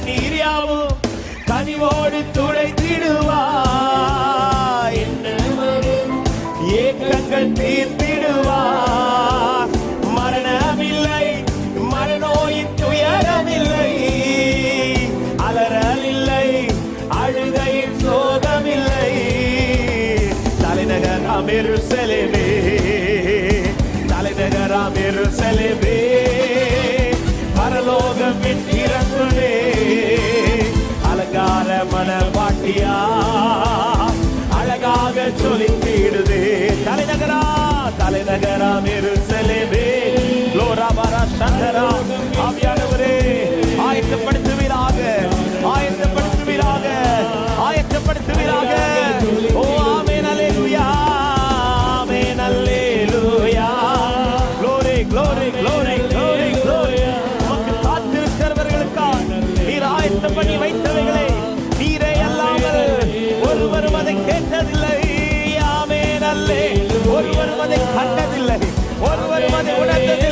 கண்ணீர் யாவும் கனிவோடு துடைத்திடுவார். ஏக்கங்கள் தீர்த்திடுவார். மரணமில்லை, மரணோயின் துயரமில்லை, அலறல் இல்லை, அழுகையில் சோகமில்லை. தலைநகராம் எருசலேமே, தலைநகராம் எருசலேமே, பரலோகம் திறக்குதே. அலங்கார மணவாட்டியா அழகாக சொலித்திடுதே. தலைநகரா, தலைநகராம் எருசலேமே, லோராபரா சந்தரா. ஆவியானவரே ஆயத்தப்படுத்துவீராக, ஆயத்தப்படுத்துவீராக, ஆயத்தப்படுத்துவீராக. ஓ ஆமென், அல்லேலூயா, ஆமென், அல்லேலூயா. glory glory glory glory glory. உமக்கு காத்திருக்கிறவர்களுக்காக நீர் ஆயத்தம் பண்ணி வைத்தவைகளை நீரே அல்லாமல் ஒருவரும் அதை கேட்டதில்லை. ஆமென், அல்லேலூயா. ஒருவரும் அதை கண்டதில்லை, ஒருவரும் அதை உணர்ந்ததில்லை.